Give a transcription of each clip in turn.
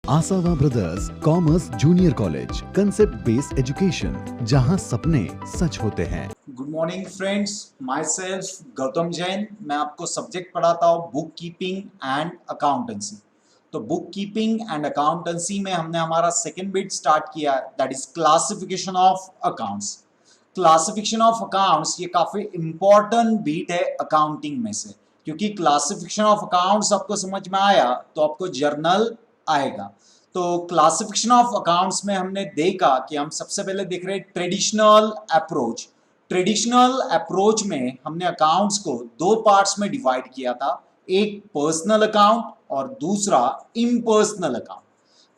आसावा brothers commerce junior college, concept based education, जहां सपने सच होते हैं। Good morning friends, myself Gautam Jain. मैं आपको सब्जेक्ट पढ़ाता हूँ बुक कीपिंग एंड अकाउंटेंसी। तो बुक कीपिंग एंड अकाउंटेंसी में हमने हमारा सेकेंड बिट स्टार्ट किया है, that is classification of accounts. Classification of accounts ये काफ़ी इंपॉर्टेंट बीट है अकाउंटिंग में से, क्योंकि क्लासिफिकेशन ऑफ अकाउंट्स आपको समझ में आया तो आपको जर्नल आएगा। तो क्लासिफिकेशन ऑफ अकाउंट्स में हमने देखा कि हम सबसे पहले देख रहे हैं ट्रेडिशनल अप्रोच। ट्रेडिशनल अप्रोच में हमने अकाउंट्स को दो पार्ट्स में डिवाइड किया था, एक पर्सनल अकाउंट और दूसरा इम्पर्सनल अकाउंट।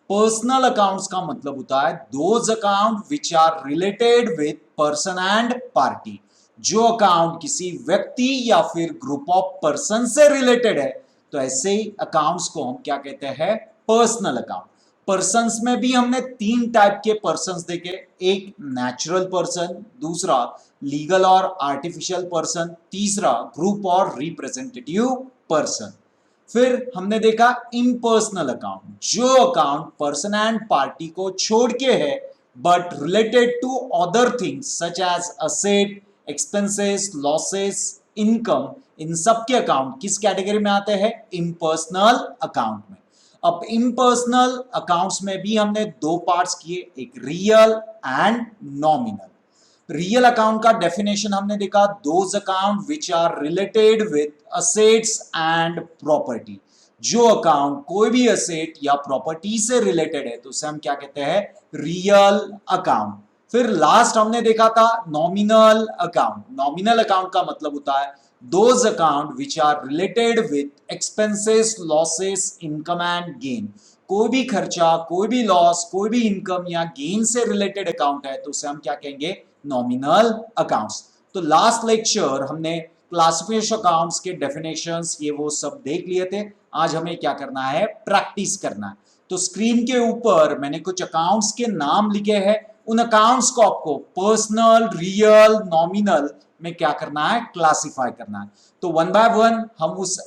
पर्सनल अकाउंट्स का मतलब होता है those account which are related with person and party. जो अकाउंट किसी व्यक्ति या फिर ग्रुप ऑफ पर्सन से रिलेटेड है, तो ऐसे ही अकाउंट्स को हम क्या कहते हैं, पर्सनल अकाउंट। पर्सन्स में भी हमने तीन टाइप के पर्सन्स देखे, एक नेचुरल पर्सन, दूसरा लीगल और आर्टिफिशियल पर्सन, तीसरा ग्रुप और रिप्रेजेंटेटिव पर्सन। फिर हमने देखा इम्पर्सनल अकाउंट, जो अकाउंट पर्सन एंड पार्टी को छोड़ के है but related to other things such as asset, expenses, losses, income. इन सब के अकाउंट किस कैटेगरी में आते हैं, इम्पर्सनल अकाउंट में। अब इम्पर्सनल अकाउंट्स में भी हमने दो पार्ट्स किए, एक real and nominal. Real account का डेफिनेशन हमने देखा, those account which are related with assets and property. जो अकाउंट कोई भी असेट या प्रॉपर्टी से रिलेटेड है तो उसे हम क्या कहते हैं, रियल अकाउंट। फिर लास्ट हमने देखा था नॉमिनल अकाउंट। नॉमिनल अकाउंट का मतलब होता है those account which are related with expenses, losses, income and gain. कोई भी खर्चा, कोई भी लॉस, कोई भी इनकम या गेन से रिलेटेड अकाउंट है तो उसे हम क्या कहेंगे, नॉमिनल अकाउंट्स। तो लास्ट लेक्चर हमने क्लासिफिकेशन अकाउंट्स के डेफिनेशंस ये वो सब देख लिए थे। आज हमें क्या करना है, प्रैक्टिस करना है। तो स्क्रीन के ऊपर मैंने कुछ अकाउंट्स के नाम लिखे हैं, उन अकाउंट्स को आपको पर्सनल, रियल, नॉमिनल में क्या करना है, क्लासिफाई करना है। तो वन बाय वन हम उस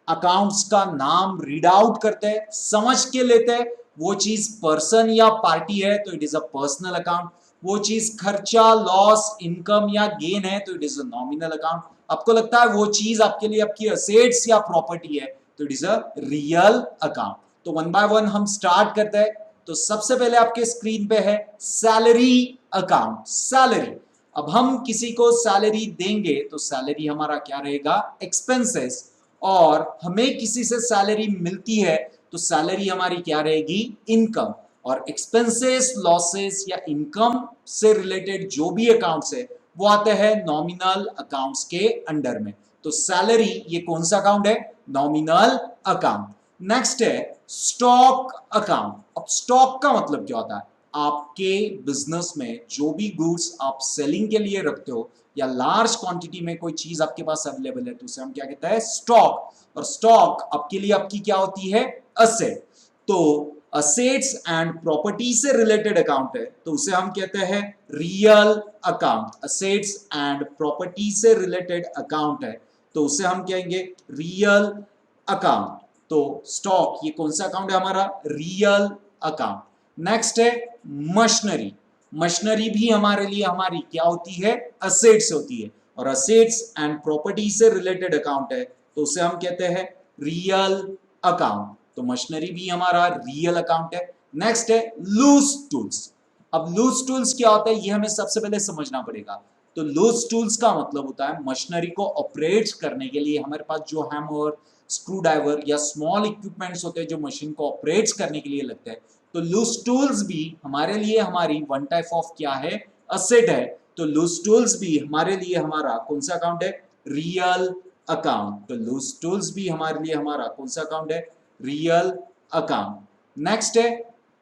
अकाउंट्स का नाम रीड आउट करते हैं, समझ के लेते हैं। वो चीज पर्सन या पार्टी है तो it is a personal account, वो चीज खर्चा, लॉस, इनकम या गेन है तो it is a nominal account. आपको लगता है वो चीज आपके लिए आपकी असेट्स या प्रॉपर्टी है तो it is a real account. तो वन बाय वन हम स्टार्ट करते हैं। तो सबसे पहले आपके स्क्रीन पे है सैलरी अकाउंट। सैलरी, अब हम किसी को सैलरी देंगे तो सैलरी हमारा क्या रहेगा, एक्सपेंसेस। और हमें किसी से सैलरी मिलती है तो सैलरी हमारी क्या रहेगी, इनकम। और एक्सपेंसेस, लॉसेस या इनकम से रिलेटेड जो भी अकाउंट्स है वो आते हैं नॉमिनल अकाउंट्स के अंडर में। तो सैलरी ये कौन सा अकाउंट है, नॉमिनल अकाउंट। नेक्स्ट है स्टॉक अकाउंट। अब स्टॉक का मतलब क्या होता है, आपके बिजनेस में जो भी गुड्स आप सेलिंग के लिए रखते हो या लार्ज क्वांटिटी में कोई चीज आपके पास अवेलेबल है तो उसे हम क्या कहते हैं, स्टॉक। और स्टॉक आपके लिए आपकी क्या होती है, असेट। तो असेट्स एंड प्रॉपर्टी से रिलेटेड अकाउंट है तो उसे हम कहते हैं real account. Assets and property से रिलेटेड अकाउंट है तो उसे हम कहेंगे रियल अकाउंट। तो स्टॉक ये कौन सा अकाउंट है हमारा, रियल अकाउंट। नेक्स्ट है मशीनरी। मशीनरी भी हमारे लिए हमारी क्या होती है, असेट्स होती है। और असेट्स एंड प्रॉपर्टी से रिलेटेड अकाउंट है तो उसे हम कहते हैं रियल अकाउंट। तो मशीनरी भी हमारा रियल अकाउंट है। नेक्स्ट है लूज टूल्स। अब लूज टूल्स क्या होता है ये हमें सबसे पहले समझना पड़ेगा। तो लूज टूल्स का मतलब होता है मशीनरी को ऑपरेट करने के लिए हमारे पास जो हैमर, स्क्रू ड्राइवर या स्मॉल इक्विपमेंट्स होते हैं जो मशीन को ऑपरेट करने के लिए लगते हैं। तो लूज टूल्स भी हमारे लिए हमारी वन टाइप ऑफ क्या है, असेट है। तो लूज टूल्स भी हमारे लिए हमारा कौन सा अकाउंट है, रियल अकाउंट। तो लूज टूल्स भी हमारे लिए हमारा कौन सा अकाउंट है, रियल अकाउंट। नेक्स्ट है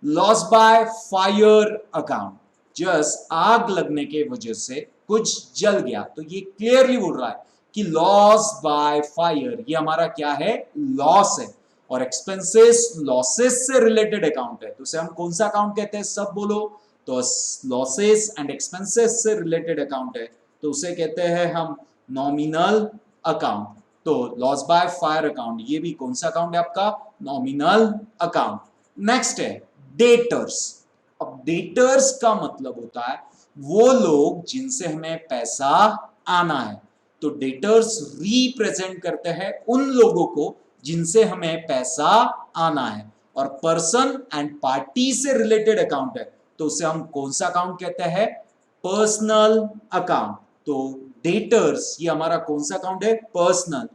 loss by fire account. Just आग लगने के वजह से कुछ जल गया तो ये क्लियरली बोल रहा है कि लॉस बाय फायर ये हमारा क्या है, लॉस है। और एक्सपेंसेस, लॉसेस से रिलेटेड अकाउंट है तो उसे हम कौन सा अकाउंट कहते हैं, सब बोलो। तो लॉसेस एंड एक्सपेंसेस से रिलेटेड अकाउंट है तो उसे कहते हैं हम नॉमिनल अकाउंट। तो लॉस बाय फायर अकाउंट ये भी कौन सा अकाउंट है आपका, नॉमिनल अकाउंट। नेक्स्ट है डेटर्स। अब डेटर्स का मतलब होता है वो लोग जिनसे हमें पैसा आना है। तो डेटर्स रिप्रेजेंट करते हैं उन लोगों को जिनसे हमें पैसा आना है। और पर्सन एंड पार्टी से रिलेटेड अकाउंट है तो उसे हम कौन सा अकाउंट कहते हैं? Personal account. तो डेटर्स ये हमारा कौन सा अकाउंट है? पर्सनल।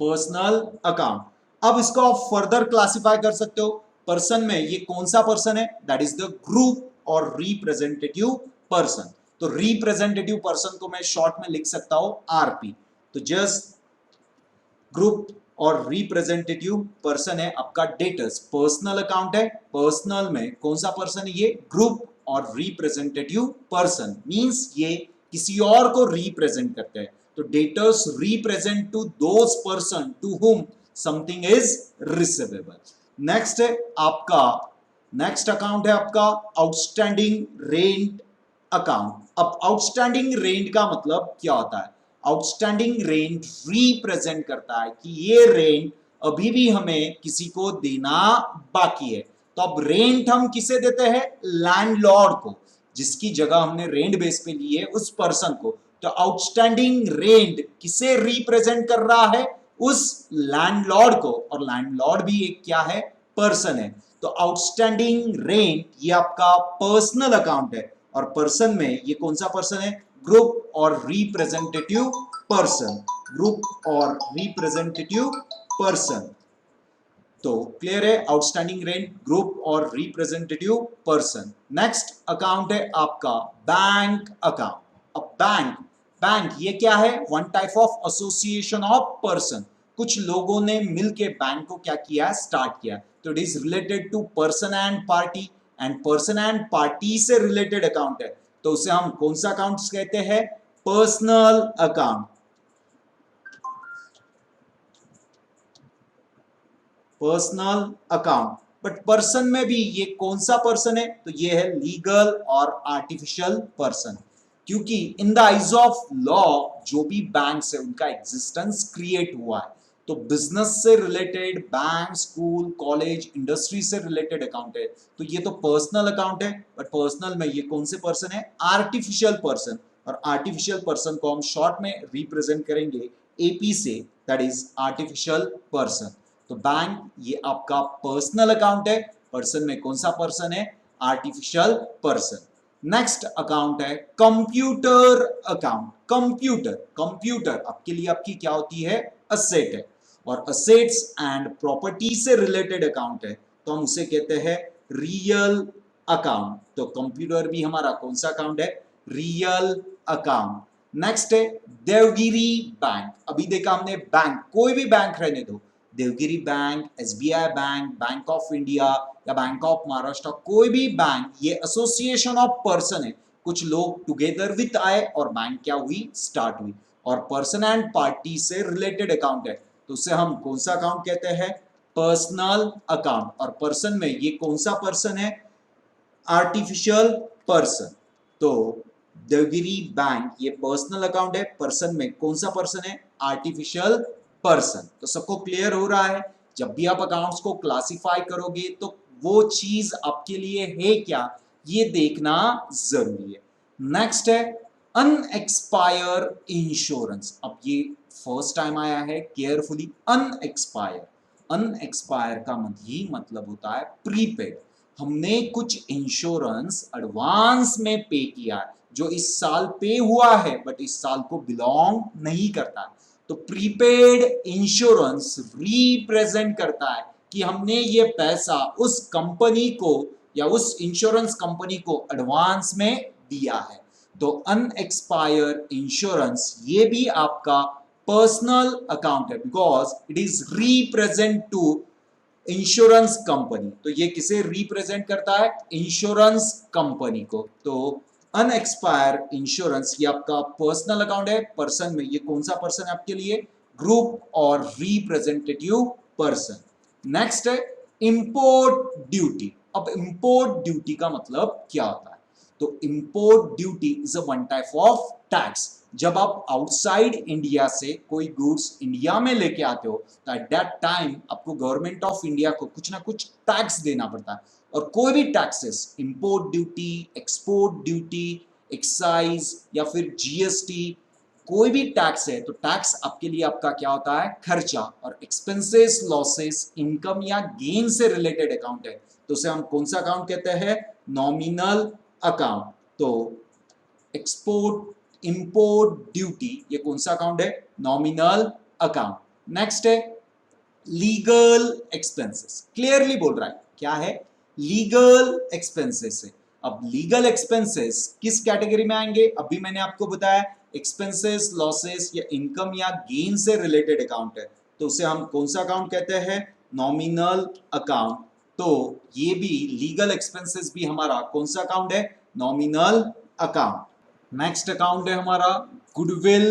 Personal account. अब इसको आप फर्दर क्लासिफाई कर सकते हो। पर्सन में ये कौन सा पर्सन है? दैट इज द ग्रुप और रिप्रेजेंटेटिव पर्सन। तो रिप्रेजेंटेटिव पर्सन को मैं शॉर्ट में लिख सकता हूं आरपी। तो जस्ट ग्रुप और रिप्रेजेंटेटिव पर्सन है आपका डेटर्स। पर्सनल अकाउंट है, पर्सनल में कौन सा पर्सन है? ये ग्रुप और रिप्रेजेंटेटिव पर्सन मींस ये किसी और को रिप्रेजेंट करते हैं। तो debtors represent to those person to whom something is receivable. Next है आपका, नेक्स्ट अकाउंट है आपका आउटस्टैंडिंग रेंट अकाउंट। अब आउटस्टैंडिंग रेंट का मतलब क्या होता है? आउटस्टैंडिंग रेंट रिप्रेजेंट करता है कि ये रेंट अभी भी हमें किसी को देना बाकी है। तो अब रेंट हम किसे देते हैं? लैंडलॉर्ड को। जिसकी जगह हमने रेंट बेस पे ली है उस पर्सन को। तो आउटस्टैंडिंग रेंट किसे रिप्रेजेंट कर रहा है? उस लैंडलॉर्ड को। और लैंडलॉर्ड भी एक क्या है? पर्सन है। तो आउटस्टैंडिंग रेंट ये आपका पर्सनल अकाउंट है। और पर्सन में ये कौन सा पर्सन है? ग्रुप और रिप्रेजेंटेटिव पर्सन। ग्रुप और रिप्रेजेंटेटिव पर्सन। तो क्लियर है? आउटस्टैंडिंग रेंट, ग्रुप और रिप्रेजेंटेटिव पर्सन। नेक्स्ट अकाउंट है आपका बैंक अकाउंट। अब बैंक, बैंक ये क्या है? One type of association of person. कुछ लोगों ने मिलके बैंक को क्या किया? स्टार्ट किया। तो it is related to person and party, and person and party से रिलेटेड अकाउंट है तो उसे हम कौन सा अकाउंट कहते हैं? Personal account. Personal account. But person में भी ये कौन सा पर्सन है? तो ये है लीगल और आर्टिफिशियल पर्सन। क्योंकि in the eyes of law जो भी बैंक्स है उनका एग्जिस्टेंस क्रिएट हुआ है। तो बिजनेस से related, bank, school, college, industry से रिलेटेड अकाउंट है तो ये तो पर्सनल अकाउंट है। बट पर्सनल में ये कौन से पर्सन है? Artificial person. और आर्टिफिशियल पर्सन को हम शॉर्ट में रिप्रेजेंट करेंगे एपी से, दैट इज आर्टिफिशियल पर्सन। तो बैंक ये आपका पर्सनल अकाउंट है। पर्सन में कौन सा पर्सन है? Artificial person. नेक्स्ट अकाउंट है कंप्यूटर अकाउंट। कंप्यूटर, कंप्यूटर आपके लिए आपकी क्या होती है? असेट है। और असेट्स एंड प्रॉपर्टी से रिलेटेड अकाउंट है तो हम उसे कहते हैं रियल अकाउंट। तो कंप्यूटर भी हमारा कौन सा अकाउंट है? Real account. नेक्स्ट है देवगिरी बैंक। अभी देखा हमने बैंक, कोई भी बैंक रहने दो, Devgiri bank, SBI bank, bank of India या बैंक ऑफ महाराष्ट्र, कोई भी बैंक ये एसोसिएशन ऑफ पर्सन है। कुछ लोग टुगेदर विथ आए और बैंक क्या हुई? स्टार्ट हुई। और पर्सन एंड पार्टी से रिलेटेड अकाउंट है तो उसे हम कौन सा अकाउंट कहते हैं? Personal account. और पर्सन में ये कौन सा पर्सन है? Artificial person. तो देवगिरी बैंक ये पर्सनल अकाउंट है। पर्सन में कौन सा पर्सन है? Artificial person. तो सबको क्लियर हो रहा है? जब भी आप अकाउंट्स को क्लासिफाई करोगे तो वो चीज आपके लिए है क्या ये देखना जरूरी है। नेक्स्ट है अनएक्सपायर इंश्योरेंस। अब ये फर्स्ट टाइम आया है, केयरफुली। अनएक्सपायर, अनएक्सपायर का मतलब होता है प्रीपेड। हमने कुछ इंश्योरेंस एडवांस में पे किया है जो इस साल पे हुआ है बट इस साल को बिलोंग नहीं करता। तो प्रीपेड इंश्योरेंस रिप्रेजेंट करता है कि हमने ये पैसा उस कंपनी को या उस इंश्योरेंस कंपनी को एडवांस में दिया है। तो अनएक्सपायर इंश्योरेंस ये भी आपका पर्सनल अकाउंट है because it is represent to insurance company. तो ये किसे रिप्रेजेंट करता है? इंश्योरेंस कंपनी को। तो अनएक्सपायर इंश्योरेंस ये आपका पर्सनल अकाउंट है। पर्सन में ये कौन सा पर्सन है आपके लिए? ग्रुप और रिप्रेजेंटेटिव पर्सन। नेक्स्ट है इंपोर्ट ड्यूटी। अब इंपोर्ट ड्यूटी का मतलब क्या होता है? तो import duty is a one type of tax. जब आप आउटसाइड इंडिया से कोई गुड्स इंडिया में लेके आते हो तो एट दैट टाइम आपको गवर्नमेंट ऑफ इंडिया को कुछ ना कुछ टैक्स देना पड़ता है, और कोई भी taxes, import duty, export duty, excise या फिर जीएसटी, कोई भी टैक्स है तो टैक्स आपके लिए आपका क्या होता है, खर्चा। और एक्सपेंसेस, लॉसेस, इनकम या गेन से रिलेटेड अकाउंट है तो उसे हम कौन सा अकाउंट कहते हैं, नॉमिनल अकाउंट। तो एक्सपोर्ट, इंपोर्ट ड्यूटी, ये कौन सा अकाउंट है, नॉमिनल अकाउंट। नेक्स्ट है लीगल एक्सपेंसेस, क्लियरली बोल रहा है क्या है, लीगल एक्सपेंसेस है। अब लीगल एक्सपेंसेस किस कैटेगरी में आएंगे, अभी मैंने आपको बताया एक्सपेंसेस, लॉसेस या इनकम या गेन से रिलेटेड अकाउंट है तो उसे हम कौन सा अकाउंट कहते हैं, नॉमिनल अकाउंट। तो ये भी लीगल एक्सपेंसेस भी हमारा कौन सा अकाउंट है, नॉमिनल अकाउंट। नेक्स्ट अकाउंट है हमारा गुडविल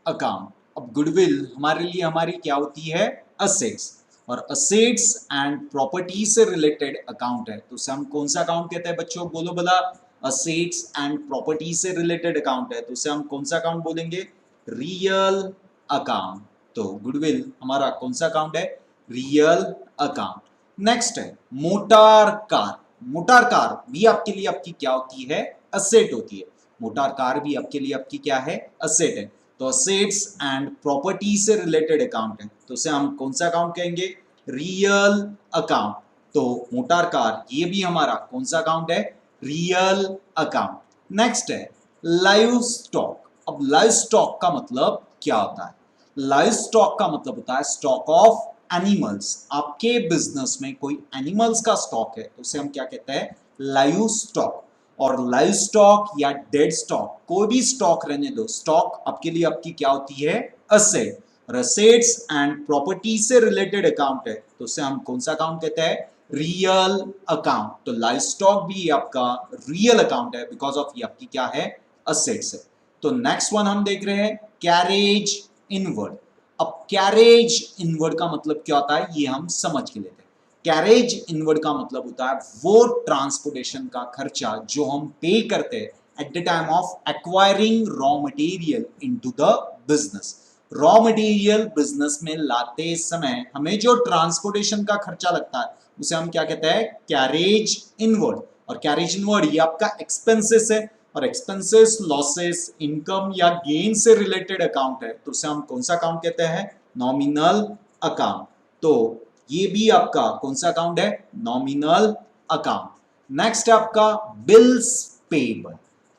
अकाउंट। अब गुडविल हमारे लिए हमारी क्या होती है, असेट्स, और असेट्स एंड प्रॉपर्टी से रिलेटेड अकाउंट है तो उसे हम कौन सा अकाउंट कहते हैं बच्चों, बोलो भला, असेट्स एंड प्रॉपर्टी से रिलेटेड अकाउंट है तो उसे हम कौन सा अकाउंट बोलेंगे, रियल अकाउंट। तो गुडविल हमारा कौन सा अकाउंट है, रियल अकाउंट। नेक्स्ट है मोटार कार। मोटार कार भी आपके लिए आपकी क्या होती है, असेट होती है। मोटार कार भी आपके लिए आपकी क्या है, असेट है। तो असेट्स एंड प्रॉपर्टी से रिलेटेड अकाउंट है तो उसे हम कौन सा अकाउंट कहेंगे, रियल अकाउंट। तो मोटार कार ये भी हमारा कौन सा अकाउंट है, रियल अकाउंट। नेक्स्ट है लाइव स्टॉक। अब लाइव स्टॉक का मतलब क्या होता है, लाइव स्टॉक का मतलब होता है स्टॉक ऑफ एनिमल्स। आपके बिजनेस में कोई एनिमल्स का स्टॉक है तो उसे हम क्या कहते हैं, लाइव स्टॉक। और लाइव स्टॉक या डेड स्टॉक, कोई भी स्टॉक रहने दो, स्टॉक आपके लिए आपकी क्या होती है, असेट। और असेट्स एंड प्रॉपर्टी से रिलेटेड अकाउंट है तो उसे हम कौन सा अकाउंट कहते हैं, रियल अकाउंट। तो लाइव स्टॉक भी आपका रियल अकाउंट है बिकॉज ऑफ ये आपकी क्या है, असेट्स है। तो नेक्स्ट वन हम देख रहे हैं कैरेज इनवर्ड। अब कैरेज इनवर्ड का मतलब क्या होता है ये हम समझ के लेते हैं। कैरेज इनवर्ड का मतलब होता है वो ट्रांसपोर्टेशन का खर्चा जो हम पे करते हैं at the time of acquiring raw material into the business. Raw material business में लाते समय हमें जो ट्रांसपोर्टेशन का खर्चा लगता है उसे हम क्या कहते हैं, कैरेज इनवर्ड। और कैरेज इनवर्ड ये आपका एक्सपेंसेस है, और एक्सपेंसेस, लॉसेस, इनकम या गेन से रिलेटेड अकाउंट है तो उसे हम कौन सा अकाउंट कहते हैं, नॉमिनल अकाउंट। तो ये भी आपका कौन सा अकाउंट है, नॉमिनल अकाउंट। नेक्स्ट है आपका बिल्स पेबल।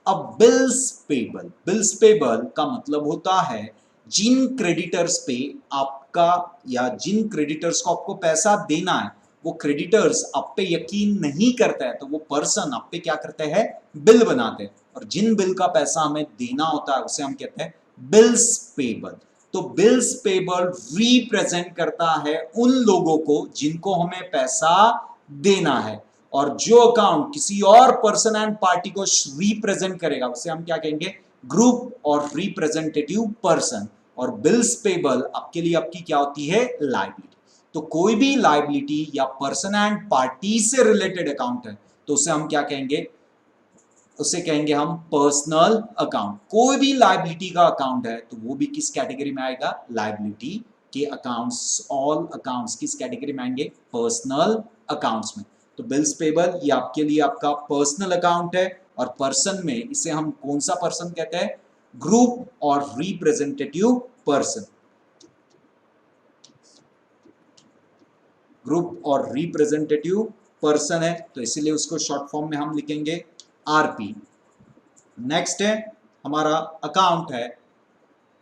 अब बिल्स पेबल, बिल्स पेबल का मतलब होता है जिन क्रेडिटर्स पे आपका या जिन क्रेडिटर्स को आपको पैसा देना है वो क्रेडिटर्स आप पे यकीन नहीं करता है तो वो पर्सन आप पे क्या करते हैं, बिल बनाते हैं। और जिन बिल का पैसा हमें देना होता है उसे हम कहते हैं बिल्स पेबल। तो बिल्स पेबल रिप्रेजेंट करता है उन लोगों को जिनको हमें पैसा देना है, और जो अकाउंट किसी और पर्सन एंड पार्टी को रिप्रेजेंट करेगा उसे हम क्या कहेंगे, ग्रुप और रिप्रेजेंटेटिव पर्सन। और बिल्स पेबल आपके लिए आपकी क्या होती है, लायबिलिटी। तो कोई भी लायबिलिटी या पर्सन एंड पार्टी से रिलेटेड अकाउंट है तो उसे हम क्या कहेंगे, उसे कहेंगे हम पर्सनल अकाउंट। कोई भी लायबिलिटी का अकाउंट है तो वो भी किस कैटेगरी में आएगा, लायबिलिटी के अकाउंट्स। ऑल अकाउंट्स किस कैटेगरी में आएंगे, पर्सनल अकाउंट्स में। तो बिल्स पेबल ये आपके लिए आपका पर्सनल अकाउंट है, और पर्सन में इसे हम कौन सा पर्सन कहते हैं, ग्रुप और रिप्रेजेंटेटिव पर्सन। ग्रुप और रिप्रेजेंटेटिव पर्सन है तो इसीलिए उसको शॉर्ट फॉर्म में हम लिखेंगे आरपी। नेक्स्ट है हमारा अकाउंट है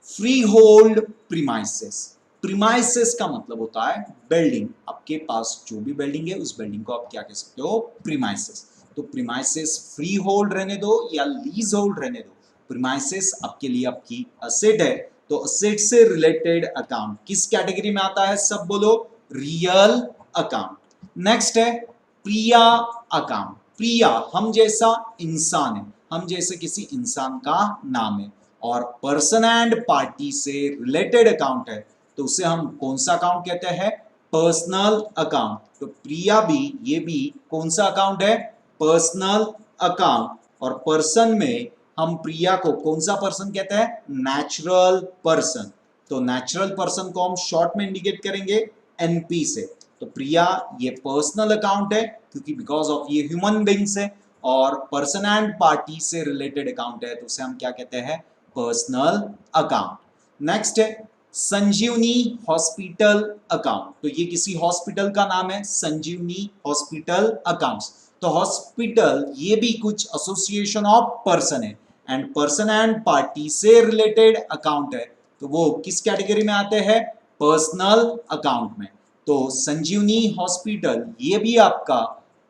फ्री होल्ड प्रीमाइसेस। प्रीमाइसेस का मतलब होता है बिल्डिंग। आपके पास जो भी बिल्डिंग है उस बिल्डिंग को आप क्या कह सकते हो, प्रीमाइसेस। तो प्रीमाइसेस फ्री होल्ड रहने दो या लीज होल्ड रहने दो, प्रीमाइसेस आपके लिए आपकी असेट है तो असेट से रिलेटेड अकाउंट किस कैटेगरी में आता है, सब बोलो, रियल अकाउंट। नेक्स्ट है प्रिया अकाउंट। प्रिया हम जैसा इंसान है, हम जैसे किसी इंसान का नाम है, और पर्सन एंड पार्टी से रिलेटेड अकाउंट है तो उसे हम कौन सा अकाउंट कहते हैं, पर्सनल अकाउंट। तो प्रिया भी ये भी कौन सा अकाउंट है, पर्सनल अकाउंट। और पर्सन में हम प्रिया को कौन सा पर्सन कहते हैं? Natural person. तो नेचुरल पर्सन को हम शॉर्ट में इंडिकेट करेंगे एनपी से। तो प्रिया ये पर्सनल अकाउंट है क्योंकि बिकॉज ऑफ ये ह्यूमन बीइंग्स है, और पर्सन एंड पार्टी से रिलेटेड अकाउंट है तो उसे हम क्या कहते हैं? Personal account. नेक्स्ट है संजीवनी हॉस्पिटल अकाउंट। तो ये किसी हॉस्पिटल का नाम है, संजीवनी हॉस्पिटल अकाउंट्स। तो हॉस्पिटल ये भी कुछ एसोसिएशन ऑफ पर्सन है, एंड पर्सन एंड पार्टी से रिलेटेड अकाउंट है तो वो किस कैटेगरी में आते हैं? पर्सनल अकाउंट में। तो संजीवनी हॉस्पिटल ये भी आपका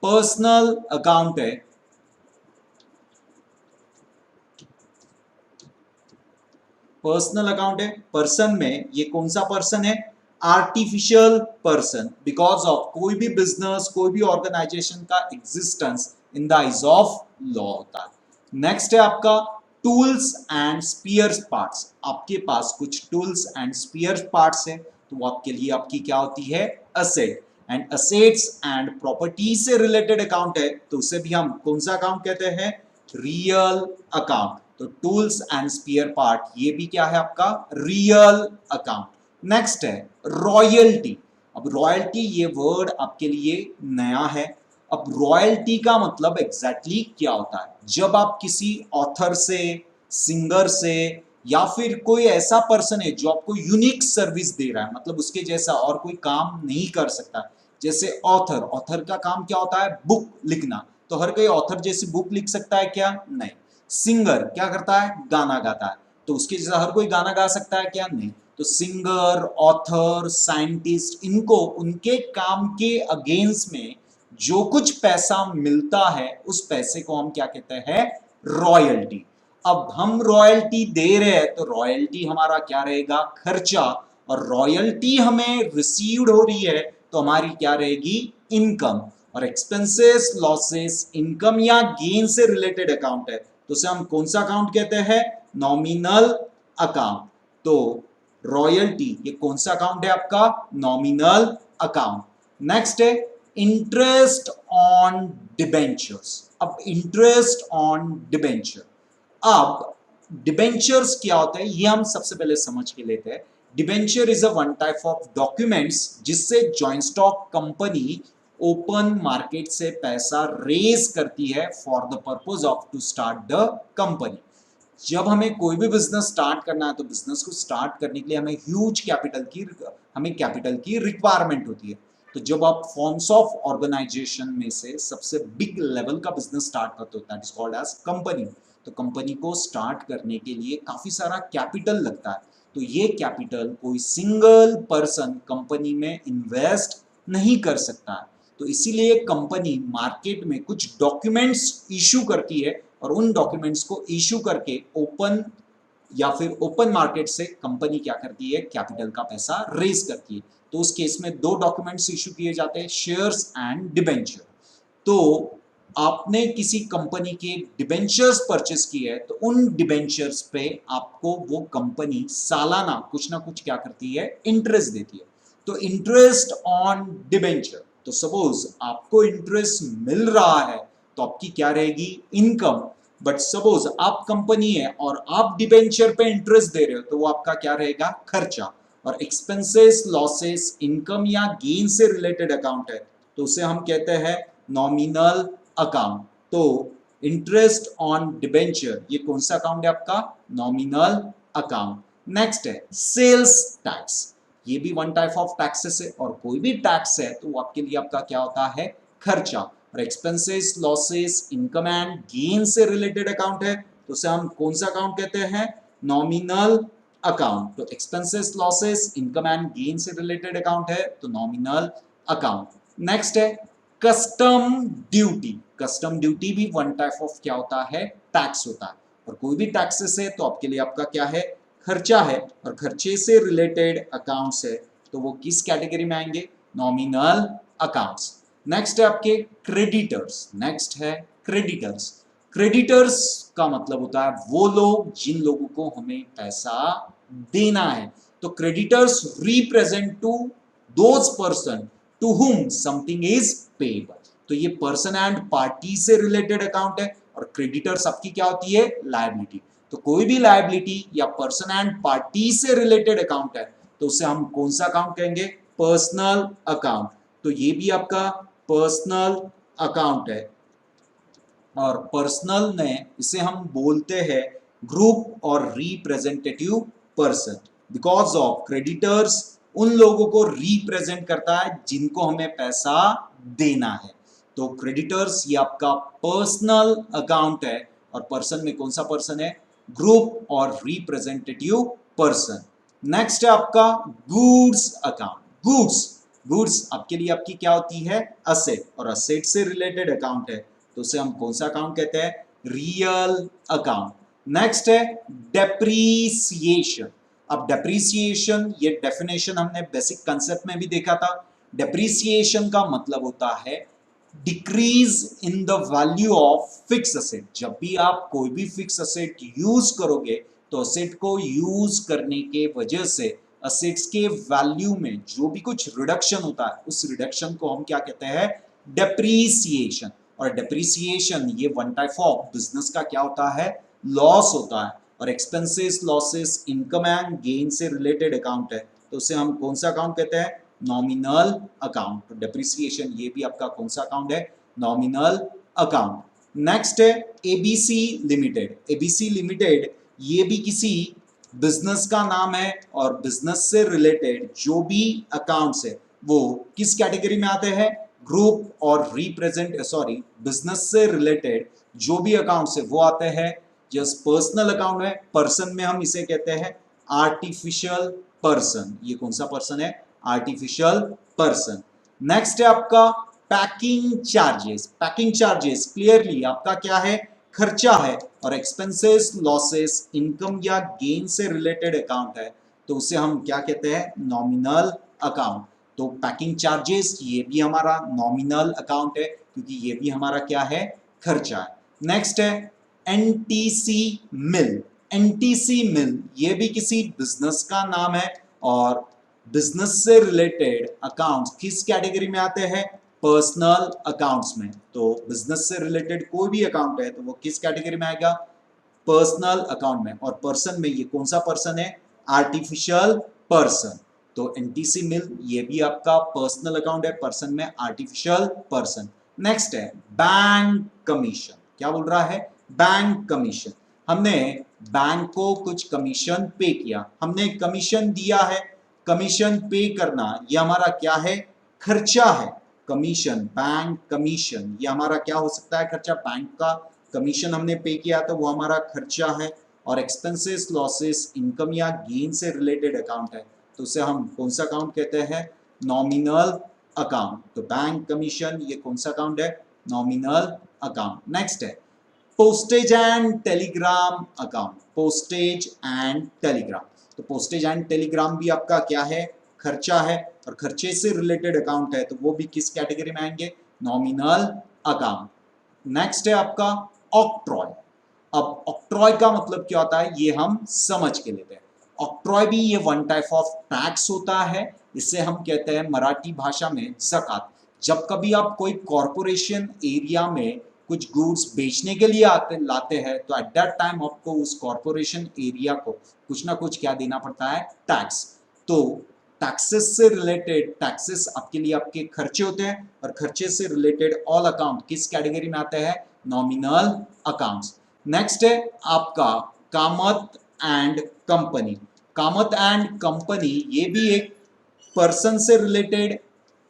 पर्सनल अकाउंट है। पर्सनल अकाउंट है। पर्सन में ये कौन सा पर्सन है? आर्टिफिशियल पर्सन, बिकॉज ऑफ कोई भी बिजनेस, कोई भी ऑर्गेनाइजेशन का existence in the eyes of law होता है। नेक्स्ट है आपका टूल्स एंड स्पेयर पार्ट्स। आपके पास कुछ टूल्स एंड स्पेयर पार्ट्स है तो वो आपके लिए आपकी क्या होती है? Asset. And assets and property से रिलेटेड अकाउंट है तो उसे भी हम कौन सा अकाउंट कहते हैं? Real account. तो टूल्स एंड स्पेयर पार्ट ये भी क्या है आपका? Real account. नेक्स्ट है रॉयल्टी। अब रॉयल्टी ये वर्ड आपके लिए नया है। अब रॉयल्टी का मतलब एग्जैक्टली क्या होता है? जब आप किसी ऑथर से, सिंगर से, या फिर कोई ऐसा पर्सन है जो आपको यूनिक सर्विस दे रहा है, मतलब उसके जैसा और कोई काम नहीं कर सकता, जैसे ऑथर। ऑथर का काम क्या होता है? बुक लिखना। तो हर कोई ऑथर जैसी बुक लिख सकता है क्या? नहीं। सिंगर क्या करता है? गाना गाता है। तो उसके जैसा हर कोई गाना गा सकता है क्या? नहीं। तो सिंगर, ऑथर, साइंटिस्ट, इनको उनके काम के अगेंस्ट में जो कुछ पैसा मिलता है उस पैसे को हम क्या कहते हैं? रॉयल्टी। अब हम रॉयल्टी दे रहे हैं तो रॉयल्टी हमारा क्या रहेगा? खर्चा। और रॉयल्टी हमें रिसीव्ड हो रही है तो हमारी क्या रहेगी? इनकम। और एक्सपेंसेस, लॉसेस, इनकम या गेन से रिलेटेड अकाउंट है तो उसे हम कौन सा अकाउंट कहते हैं? Nominal account. तो रॉयल्टी ये कौन सा अकाउंट है आपका? Nominal account. नेक्स्ट है इंटरेस्ट ऑन डिबेंचर्स। अब इंटरेस्ट ऑन डिबेंचर, अब डिबेंचर्स क्या होते हैं ये हम सबसे पहले समझ के लेते हैं। Debenture is a one type of documents जिससे joint stock company open market से पैसा रेज करती है for the purpose of to start the company. जब हमें कोई भी बिजनेस स्टार्ट करना है तो बिजनेस को स्टार्ट करने के लिए हमें ह्यूज कैपिटल की रिक्वायरमेंट होती है। तो जब आप फॉर्म्स ऑफ ऑर्गेनाइजेशन में से सबसे बिग लेवल का बिजनेस स्टार्ट करते हो that is called as company. तो कंपनी को स्टार्ट करने के लिए काफी सारा कैपिटल लगता है। तो ये कैपिटल कोई सिंगल पर्सन कंपनी में इन्वेस्ट नहीं कर सकता है। तो इसीलिए कंपनी मार्केट में कुछ डॉक्यूमेंट्स इशू करती है और उन डॉक्यूमेंट्स को इशू करके ओपन या फिर ओपन मार्केट से कंपनी क्या करती है? कैपिटल का पैसा रेज करती है। तो उस केस में दो डॉक्यूमेंट्स इशू किए जाते हैं, शेयर्स एंड डिबेंचर। तो आपने किसी कंपनी के डिबेंचर्स परचेस किए हैं तो उन डिबेंचर्स पे आपको वो कंपनी सालाना कुछ ना कुछ क्या करती है? इंटरेस्ट देती है। तो इंटरेस्ट ऑन डिबेंचर, तो सपोज आपको इंटरेस्ट मिल रहा है तो आपकी क्या रहेगी? इनकम। बट सपोज आप कंपनी है और आप डिबेंचर पे इंटरेस्ट दे रहे हो तो वो आपका क्या रहेगा? खर्चा। और एक्सपेंसेस, लॉसेस, इनकम या गेन से रिलेटेड अकाउंट है तो उसे हम कहते हैं नॉमिनल अकाउंट। तो इंटरेस्ट ऑन डिबेंचर ये कौन सा अकाउंट है आपका? Nominal account. नेक्स्ट है सेल्स टैक्स। ये भी वन टाइप ऑफ टैक्सेस है और कोई भी टैक्स है तो वो आपके लिए आपका क्या होता है? खर्चा। और expenses, losses, income and gain से रिलेटेड अकाउंट है तो उसे हम कौन सा अकाउंट कहते हैं? Nominal account. तो expenses, losses, income and gain से रिलेटेड अकाउंट है तो नॉमिनल अकाउंट। नेक्स्ट है कस्टम ड्यूटी। कस्टम ड्यूटी भी वन टाइप ऑफ क्या होता है? टैक्स होता है। और कोई भी टैक्सेस है तो आपके लिए आपका क्या है? खर्चा है। और खर्चे से रिलेटेड अकाउंट्स है तो वो किस कैटेगरी में आएंगे? Nominal accounts. नेक्स्ट है आपके क्रेडिटर्स। नेक्स्ट है क्रेडिटर्स। क्रेडिटर्स का मतलब होता है वो लोग जिन लोगों को हमें पैसा देना है। तो creditors represent to those person to whom something is payable. तो ये पर्सन एंड पार्टी से रिलेटेड अकाउंट है और क्रेडिटर्स आपकी क्या होती है, लायबिलिटी। तो कोई भी लायबिलिटी या पर्सन एंड पार्टी से रिलेटेड अकाउंट है तो उसे हम कौन सा अकाउंट कहेंगे, पर्सनल अकाउंट। तो ये भी आपका पर्सनल अकाउंट है और पर्सनल में इसे हम बोलते हैं ग्रुप और representative person, because of creditors उन लोगों को रिप्रेजेंट करता है जिनको हमें पैसा देना है। तो क्रेडिटर्स ये आपका पर्सनल अकाउंट है और पर्सन में कौन सा पर्सन है, ग्रुप और रिप्रेजेंटेटिव पर्सन। नेक्स्ट है आपका गुड्स अकाउंट। गुड्स आपके लिए आपकी क्या होती है, असेट, और असेट से रिलेटेड अकाउंट है तो उसे हम कौन सा अकाउंट कहते हैं, रियल अकाउंट। नेक्स्ट है डेप्रीसिएशन। अब डेप्रीसिएशन ये डेफिनेशन हमने बेसिक कंसेप्ट में भी देखा था। डेप्रीसिएशन का मतलब होता है decrease in the value of fix asset. जब भी आप कोई भी फिक्स असेट यूज करोगे तो असेट को यूज करने के वजह से असेट्स के वैल्यू में जो भी कुछ रिडक्शन होता है उस रिडक्शन को हम क्या कहते हैं, डेप्रीसिएशन। और डेप्रीसिएशन ये वन टाइप ऑफ बिजनेस का क्या होता है, लॉस होता है। और expenses, losses, income and gain से रिलेटेड अकाउंट है तो उसे हम कौन सा अकाउंट कहते हैं, नॉमिनल अकाउंट। तो डेप्रीसिएशन ये भी आपका कौन सा अकाउंट है, नॉमिनल अकाउंट। नेक्स्ट है एबीसी लिमिटेड। एबीसी लिमिटेड ये भी किसी बिजनेस का नाम है और बिजनेस से रिलेटेड जो भी अकाउंट्स है वो किस कैटेगरी में आते हैं, ग्रुप और बिजनेस से रिलेटेड जो भी अकाउंट्स है वो आते हैं जस्ट पर्सनल अकाउंट है। पर्सन में हम इसे कहते हैं आर्टिफिशियल पर्सन। ये कौन सा पर्सन है, आर्टिफिशियल पर्सन। नेक्स्ट है आपका packing charges. Packing charges clearly आपका क्या है, खर्चा है और एक्सपेंसेस, लॉसेस, इनकम या गेन से रिलेटेड अकाउंट है तो उसे हम क्या कहते हैं, नॉमिनल अकाउंट। तो पैकिंग चार्जेस ये भी हमारा नॉमिनल अकाउंट है क्योंकि ये भी हमारा क्या है, खर्चा है। नेक्स्ट है एनटीसी मिल। एनटीसी मिल ये भी किसी बिजनेस का नाम है और बिजनेस से रिलेटेड अकाउंट्स किस कैटेगरी में आते हैं, पर्सनल अकाउंट्स में। तो बिजनेस से रिलेटेड कोई भी अकाउंट है तो वो किस कैटेगरी में आएगा, पर्सनल अकाउंट में। और पर्सन में ये कौन सा पर्सन है, आर्टिफिशियल पर्सन। तो एनटीसी मिल ये भी आपका पर्सनल अकाउंट है, पर्सन में आर्टिफिशियल पर्सन। नेक्स्ट है बैंक कमीशन। क्या बोल रहा है, बैंक कमीशन। हमने बैंक को कुछ कमीशन पे किया, हमने कमीशन दिया है। कमीशन पे करना ये हमारा क्या है, खर्चा है। कमीशन, बैंक कमीशन ये हमारा क्या हो सकता है, खर्चा। बैंक का कमीशन हमने पे किया तो वो हमारा खर्चा है। और एक्सपेंसेस, लॉसेस, इनकम या गेन से रिलेटेड अकाउंट है तो उसे हम कौन सा अकाउंट कहते हैं, नॉमिनल अकाउंट। तो बैंक कमीशन ये कौन सा अकाउंट है, नॉमिनल अकाउंट। नेक्स्ट है postage and Telegram account. Postage and Telegram, तो पोस्टेज एंड टेलीग्राम भी आपका क्या है, खर्चा है और खर्चे से रिलेटेड अकाउंट है तो वो भी किस कैटेगरी में आएंगे, नॉमिनल अकाउंट। नेक्स्ट है आपका ऑक्ट्रॉय। अब ऑक्ट्रॉय का मतलब क्या होता है ये हम समझ के लेते हैं। ऑक्ट्रॉय भी ये वन टाइप ऑफ टैक्स होता है, इसे हम कहते हैं मराठी भाषा में ज़कात। जब कभी आप कोई कॉरपोरेशन एरिया में कुछ गुड्स बेचने के लिए लाते हैं तो एट दैट टाइम आपको उस कॉरपोरेशन एरिया को कुछ ना कुछ क्या देना पड़ता है, टैक्स। तो टैक्सेस से रिलेटेड, टैक्सेस आपके लिए आपके खर्चे होते हैं और खर्चे से रिलेटेड ऑल अकाउंट किस कैटेगरी में आते हैं, नॉमिनल अकाउंट्स। नेक्स्ट है आपका Kamat and company. Kamat and company ये भी एक पर्सन से रिलेटेड,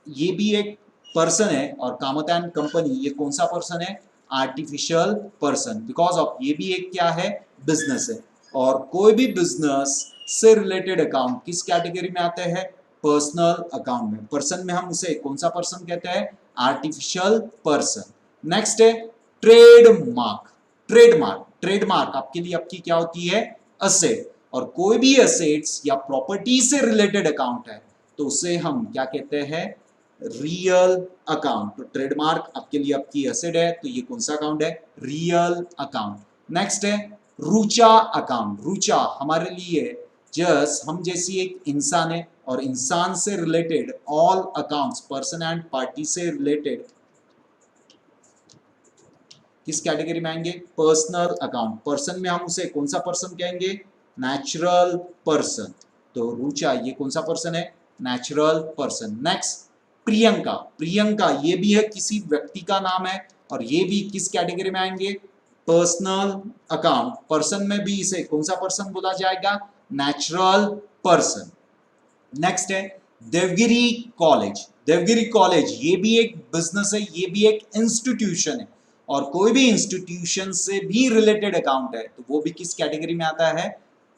ये भी एक पर्सन है और कामत एंड कंपनी ये कौन सा पर्सन है, आर्टिफिशियल पर्सन, बिकॉज ऑफ ये भी एक क्या है, बिजनेस है। और कोई भी बिजनेस से रिलेटेड अकाउंट किस कैटेगरी में आते हैं, पर्सनल अकाउंट में। पर्सन में हम उसे कौन सा पर्सन कहते हैं, आर्टिफिशियल पर्सन। नेक्स्ट है ट्रेडमार्क। ट्रेडमार्क, ट्रेडमार्क आपके लिए आपकी क्या होती है, असेट। और कोई भी असेट्स या प्रॉपर्टी से रिलेटेड अकाउंट है तो उसे हम क्या कहते हैं, रियल अकाउंट। तो ट्रेडमार्क आपके लिए आपकी एसेट है तो ये कौन सा अकाउंट है, रियल अकाउंट। नेक्स्ट है रुचा अकाउंट। रुचा हमारे लिए जस्ट हम जैसी एक इंसान है और इंसान से related all accounts, person and party से रिलेटेड किस कैटेगरी में आएंगे? Personal account. पर्सन में हम उसे कौन सा पर्सन कहेंगे? Natural person. तो रुचा ये कौन सा पर्सन है? Natural person. Next Priyanka. Priyanka ये भी है किसी व्यक्ति का नाम है और ये भी किस कैटेगरी में आएंगे? Personal account. पर्सन में भी इसे कौन सा पर्सन बोला जाएगा? Natural person. नेक्स्ट है देवगिरी कॉलेज। देवगिरी कॉलेज ये भी एक बिजनेस है, ये भी एक इंस्टीट्यूशन है और कोई भी इंस्टीट्यूशन से भी रिलेटेड अकाउंट है तो वो भी किस कैटेगरी में आता है?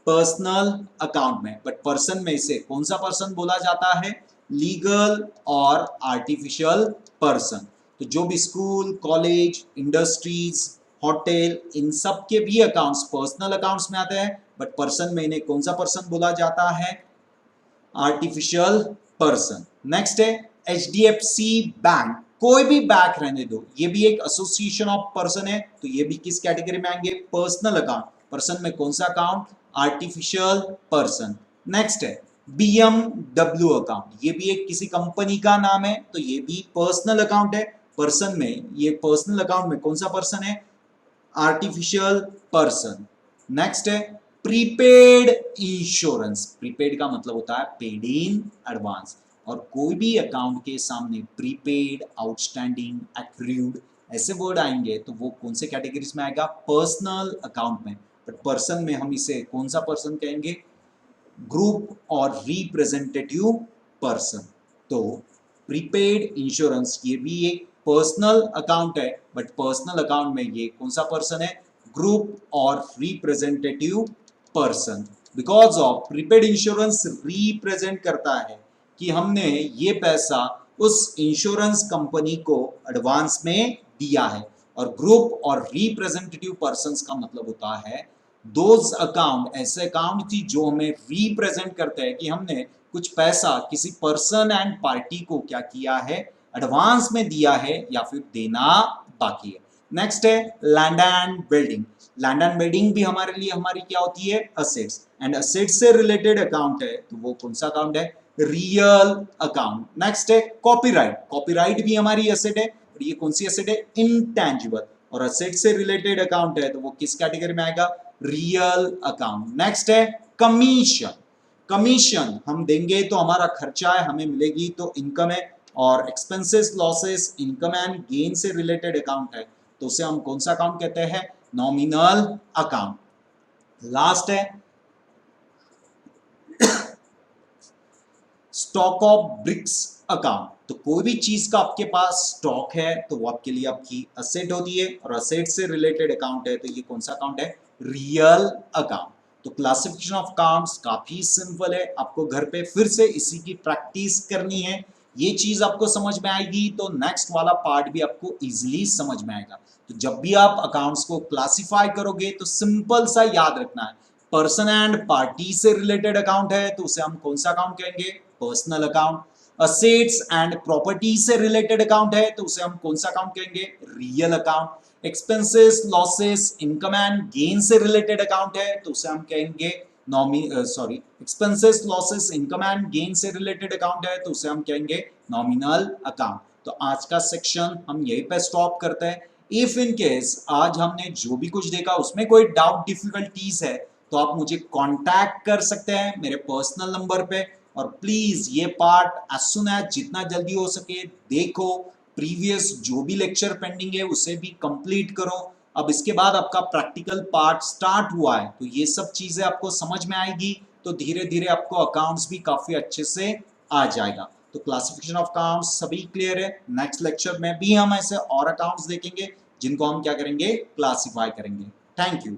पर्सनल अकाउंट में। बट पर्सन में इसे कौन सा पर्सन बोला जाता है? लीगल और आर्टिफिशियल पर्सन। तो जो भी स्कूल, कॉलेज, इंडस्ट्रीज, होटल, इन सब के भी अकाउंट्स पर्सनल अकाउंट्स में आते हैं, बट पर्सन में इन्हें कौन सा पर्सन बोला जाता है? Artificial person. नेक्स्ट है HDFC बैंक। कोई भी बैंक रहने दो, ये भी एक एसोसिएशन ऑफ पर्सन है तो ये भी किस कैटेगरी में आएंगे? Personal account. पर्सन में कौन सा अकाउंट? Artificial person. नेक्स्ट है BMW अकाउंट। ये भी एक किसी कंपनी का नाम है तो ये भी पर्सनल अकाउंट है। पर्सन में ये पर्सनल अकाउंट में कौन सा पर्सन है? Artificial person. नेक्स्ट है प्रीपेड इंश्योरेंस। प्रीपेड का मतलब होता है पेड इन एडवांस और कोई भी अकाउंट के सामने प्रीपेड, आउटस्टैंडिंग, एक्रूड ऐसे वर्ड आएंगे तो वो कौन से कैटेगरीज में आएगा? पर्सनल अकाउंट में। बट पर्सन में हम इसे कौन सा पर्सन कहेंगे? ग्रुप और रिप्रेजेंटेटिव पर्सन। तो प्रीपेड इंश्योरेंस ये भी एक पर्सनल अकाउंट है बट पर्सनल अकाउंट में ये कौन सा पर्सन है? ग्रुप और representative person. Because of prepaid insurance represent करता है कि हमने ये पैसा उस इंश्योरेंस कंपनी को एडवांस में दिया है और ग्रुप और रिप्रेजेंटेटिव पर्संस का मतलब होता है दोज अकाउंट, ऐसे अकाउंट थी जो हमें रिप्रेजेंट करते हैं कि हमने कुछ पैसा किसी पर्सन एंड पार्टी को क्या किया है? एडवांस में दिया है या फिर देना बाकी है। नेक्स्ट है land and building. Land and building भी हमारे लिए हमारी क्या होती है? असेट्स। एंड असेट्स से रिलेटेड अकाउंट है तो वो कौन सा अकाउंट है? Real account. नेक्स्ट है कॉपीराइट। कॉपीराइट भी हमारी एसेट है और ये कौन सी एसेट है? इनटैंजिबल। और असेट से रिलेटेड अकाउंट है तो वो किस कैटेगरी में आएगा? Real account. नेक्स्ट है कमीशन। कमीशन हम देंगे तो हमारा खर्चा है, हमें मिलेगी तो इनकम है और expenses, losses, income and gain से रिलेटेड अकाउंट है तो उसे हम कौन सा अकाउंट कहते हैं? Nominal account. लास्ट है स्टॉक ऑफ ब्रिक्स अकाउंट। तो कोई भी चीज का आपके पास स्टॉक है तो वो आपके लिए आपकी असेट होती है और असेट से रिलेटेड अकाउंट है तो ये कौन सा अकाउंट है? Real account. तो क्लासिफिकेशन ऑफ अकाउंट्स काफी सिंपल है, आपको घर पे फिर से इसी की प्रैक्टिस करनी है। ये चीज आपको समझ में आएगी तो नेक्स्ट वाला पार्ट भी आपको इजीली समझ में आएगा। तो जब भी आप अकाउंट्स को क्लासिफाई करोगे तो सिंपल सा याद रखना है, पर्सन एंड पार्टी से रिलेटेड अकाउंट है तो उसे हम कौन सा अकाउंट कहेंगे? Personal account. Assets and property से रिलेटेड अकाउंट है तो उसे हम कौन सा अकाउंट कहेंगे? Real account. Expenses, losses, income and gain से रिलेटेड अकाउंट है तो उसे हम कहेंगे expenses, losses, income and gain से रिलेटेड अकाउंट है तो उसे हम कहेंगे नॉमिनल अकाउंट। तो आज का सेक्शन हम यहीं पे स्टॉप करते हैं। इफ इन केस आज हमने जो भी कुछ देखा उसमें कोई डाउट, डिफिकल्टीज है तो आप मुझे कांटेक्ट कर सकते हैं मेरे पर्सनल नंबर पे। और प्लीज ये पार्ट एज सुन एज जितना जल्दी हो सके देखो, प्रीवियस जो भी लेक्चर पेंडिंग है उसे भी कंप्लीट करो। अब इसके बाद आपका प्रैक्टिकल पार्ट स्टार्ट हुआ है तो ये सब चीजें आपको समझ में आएगी तो धीरे धीरे आपको अकाउंट्स भी काफी अच्छे से आ जाएगा। तो क्लासिफिकेशन ऑफ अकाउंट्स सभी क्लियर है। नेक्स्ट लेक्चर में भी हम ऐसे और अकाउंट्स देखेंगे जिनको हम क्या करेंगे? क्लासिफाई करेंगे। Thank you.